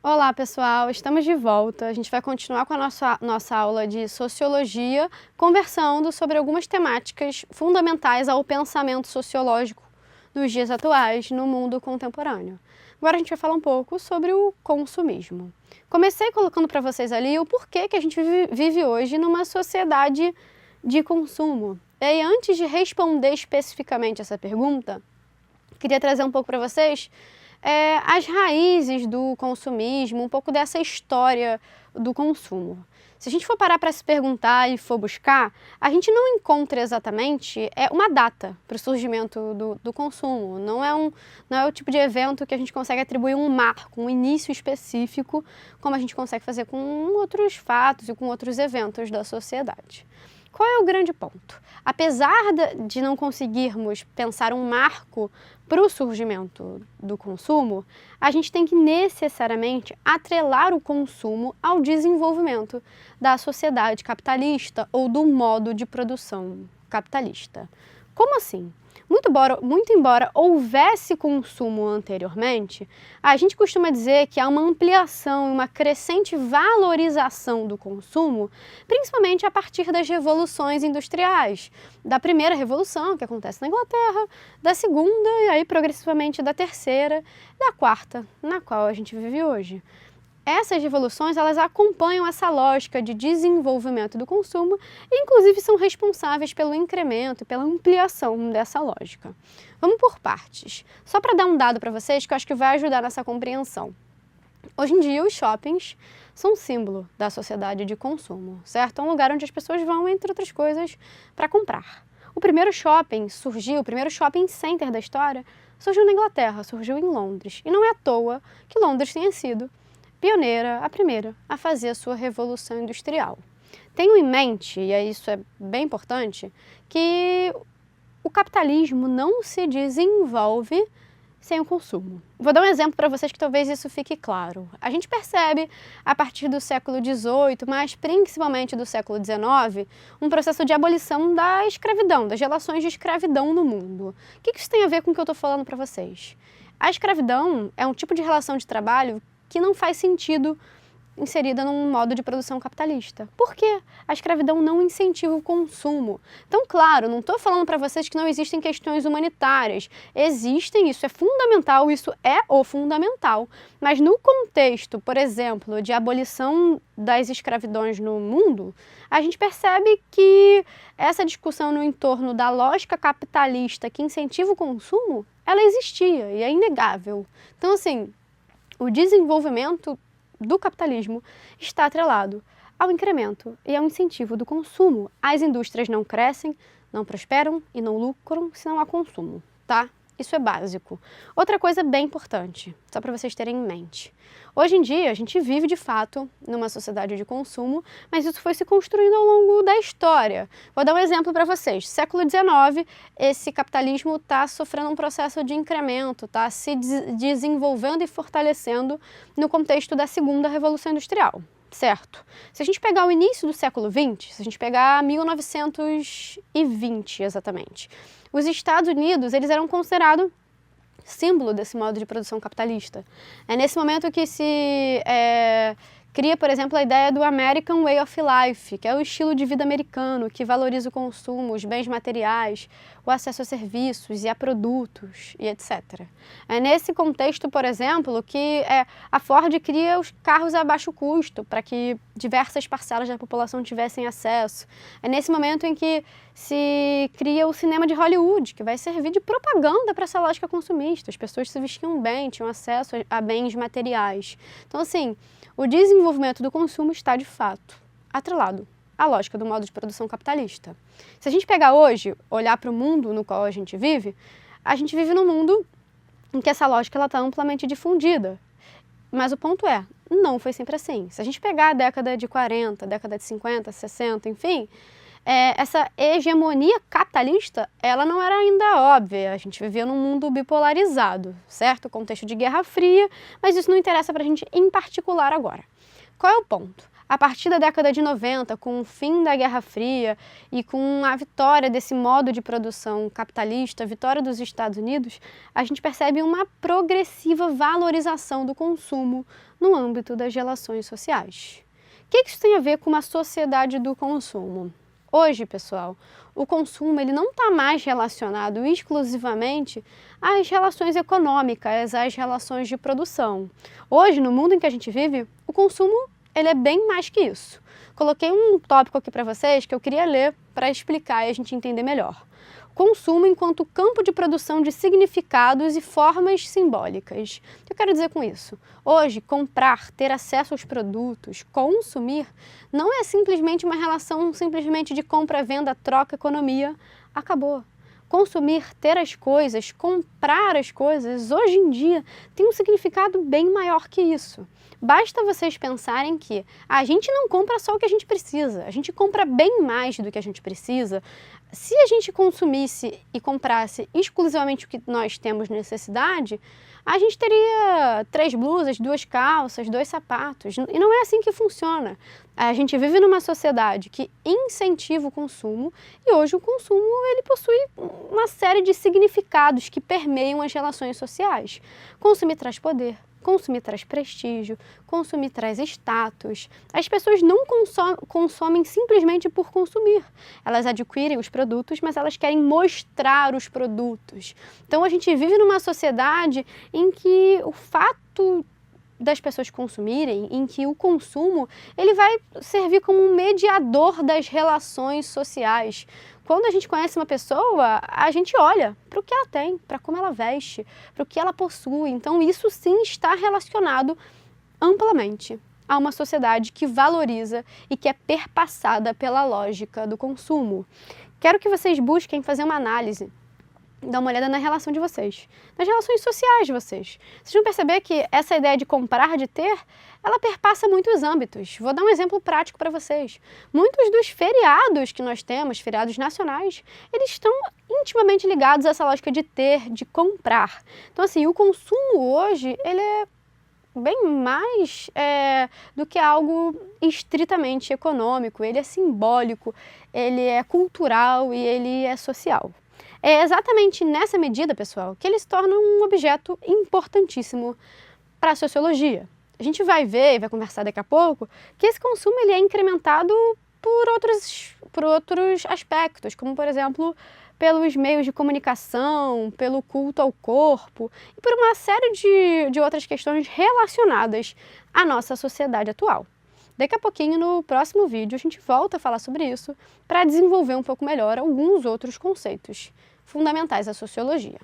Olá, pessoal! Estamos de volta. A gente vai continuar com a nossa aula de Sociologia, conversando sobre algumas temáticas fundamentais ao pensamento sociológico dos dias atuais no mundo contemporâneo. Agora a gente vai falar um pouco sobre o consumismo. Comecei colocando para vocês ali o porquê que a gente vive hoje numa sociedade de consumo. E aí, antes de responder especificamente essa pergunta, queria trazer um pouco para vocês as raízes do consumismo, um pouco dessa história do consumo. Se a gente for parar para se perguntar e for buscar, a gente não encontra exatamente uma data para o surgimento do consumo. Não é o tipo de evento que a gente consegue atribuir um marco, um início específico, como a gente consegue fazer com outros fatos e com outros eventos da sociedade. Qual é o grande ponto? Apesar de não conseguirmos pensar um marco para o surgimento do consumo, a gente tem que necessariamente atrelar o consumo ao desenvolvimento da sociedade capitalista ou do modo de produção capitalista. Como assim? Muito embora houvesse consumo anteriormente, a gente costuma dizer que há uma ampliação e uma crescente valorização do consumo, principalmente a partir das revoluções industriais, da primeira revolução, que acontece na Inglaterra, da segunda e aí progressivamente da terceira, da quarta, na qual a gente vive hoje. Essas revoluções, elas acompanham essa lógica de desenvolvimento do consumo e, inclusive, são responsáveis pelo incremento e pela ampliação dessa lógica. Vamos por partes. Só para dar um dado para vocês que eu acho que vai ajudar nessa compreensão. Hoje em dia, os shoppings são um símbolo da sociedade de consumo, certo? É um lugar onde as pessoas vão, entre outras coisas, para comprar. O primeiro shopping center da história, surgiu na Inglaterra, surgiu em Londres. E não é à toa que Londres tenha sido pioneira, a primeira a fazer a sua revolução industrial. Tenham em mente, e isso é bem importante, que o capitalismo não se desenvolve sem o consumo. Vou dar um exemplo para vocês que talvez isso fique claro. A gente percebe, a partir do século XVIII, mas principalmente do século XIX, um processo de abolição da escravidão, das relações de escravidão no mundo. O que isso tem a ver com o que eu estou falando para vocês? A escravidão é um tipo de relação de trabalho que não faz sentido inserida num modo de produção capitalista. Por quê? A escravidão não incentiva o consumo. Então, claro, não estou falando para vocês que não existem questões humanitárias. Existem, isso é fundamental, isso é o fundamental. Mas no contexto, por exemplo, de abolição das escravidões no mundo, a gente percebe que essa discussão no entorno da lógica capitalista que incentiva o consumo, ela existia e é inegável. Então, assim, o desenvolvimento do capitalismo está atrelado ao incremento e ao incentivo do consumo. As indústrias não crescem, não prosperam e não lucram se não há consumo, tá? Isso é básico. Outra coisa bem importante, só para vocês terem em mente. Hoje em dia, a gente vive, de fato, numa sociedade de consumo, mas isso foi se construindo ao longo da história. Vou dar um exemplo para vocês. Século XIX, esse capitalismo está sofrendo um processo de incremento, está se desenvolvendo e fortalecendo no contexto da segunda Revolução Industrial, certo? Se a gente pegar o início do século XX, se a gente pegar 1920 exatamente, os Estados Unidos, eles eram considerados símbolo desse modo de produção capitalista. É nesse momento que se cria, por exemplo, a ideia do American Way of Life, que é o estilo de vida americano, que valoriza o consumo, os bens materiais, o acesso a serviços e a produtos, e etc. É nesse contexto, por exemplo, que a Ford cria os carros a baixo custo, para que diversas parcelas da população tivessem acesso. É nesse momento em que se cria o cinema de Hollywood, que vai servir de propaganda para essa lógica consumista. As pessoas se vestiam bem, tinham acesso a bens materiais. Então, assim, o desenvolvimento do consumo está, de fato, atrelado à lógica do modo de produção capitalista. Se a gente pegar hoje, olhar para o mundo no qual a gente vive num mundo em que essa lógica está amplamente difundida. Mas o ponto não foi sempre assim. Se a gente pegar a década de 40, década de 50, 60, enfim, essa hegemonia capitalista, ela não era ainda óbvia. A gente vivia num mundo bipolarizado, certo? Contexto de Guerra Fria, mas isso não interessa para a gente em particular agora. Qual é o ponto? A partir da década de 90, com o fim da Guerra Fria e com a vitória desse modo de produção capitalista, a vitória dos Estados Unidos, a gente percebe uma progressiva valorização do consumo no âmbito das relações sociais. O que isso tem a ver com uma sociedade do consumo? Hoje, pessoal, o consumo ele não está mais relacionado exclusivamente às relações econômicas, às relações de produção. Hoje, no mundo em que a gente vive, o consumo ele é bem mais que isso. Coloquei um tópico aqui para vocês que eu queria ler para explicar e a gente entender melhor. Consumo enquanto campo de produção de significados e formas simbólicas. O que eu quero dizer com isso? Hoje, comprar, ter acesso aos produtos, consumir, não é simplesmente uma relação simplesmente de compra, venda, troca, economia. Acabou. Consumir, ter as coisas, comprar as coisas, hoje em dia, tem um significado bem maior que isso. Basta vocês pensarem que a gente não compra só o que a gente precisa, a gente compra bem mais do que a gente precisa. Se a gente consumisse e comprasse exclusivamente o que nós temos necessidade, a gente teria 3 blusas, 2 calças, 2 sapatos. E não é assim que funciona. A gente vive numa sociedade que incentiva o consumo e hoje o consumo ele possui uma série de significados que permeiam as relações sociais. Consumir traz poder. Consumir traz prestígio, consumir traz status. As pessoas não consomem simplesmente por consumir. Elas adquirem os produtos, mas elas querem mostrar os produtos. Então a gente vive numa sociedade em que o fato das pessoas consumirem, em que o consumo ele vai servir como um mediador das relações sociais. Quando a gente conhece uma pessoa, a gente olha para o que ela tem, para como ela veste, para o que ela possui. Então isso sim está relacionado amplamente a uma sociedade que valoriza e que é perpassada pela lógica do consumo. Quero que vocês busquem fazer uma análise, dar uma olhada na relação de vocês, nas relações sociais de vocês. Vocês vão perceber que essa ideia de comprar, de ter, ela perpassa muitos âmbitos. Vou dar um exemplo prático para vocês. Muitos dos feriados que nós temos, feriados nacionais, eles estão intimamente ligados a essa lógica de ter, de comprar. Então, assim, o consumo hoje, ele é bem mais do que algo estritamente econômico. Ele é simbólico, ele é cultural e ele é social. É exatamente nessa medida, pessoal, que ele se torna um objeto importantíssimo para a sociologia. A gente vai ver e vai conversar daqui a pouco que esse consumo ele é incrementado por outros aspectos, como, por exemplo, pelos meios de comunicação, pelo culto ao corpo e por uma série de outras questões relacionadas à nossa sociedade atual. Daqui a pouquinho, no próximo vídeo, a gente volta a falar sobre isso para desenvolver um pouco melhor alguns outros conceitos fundamentais à sociologia.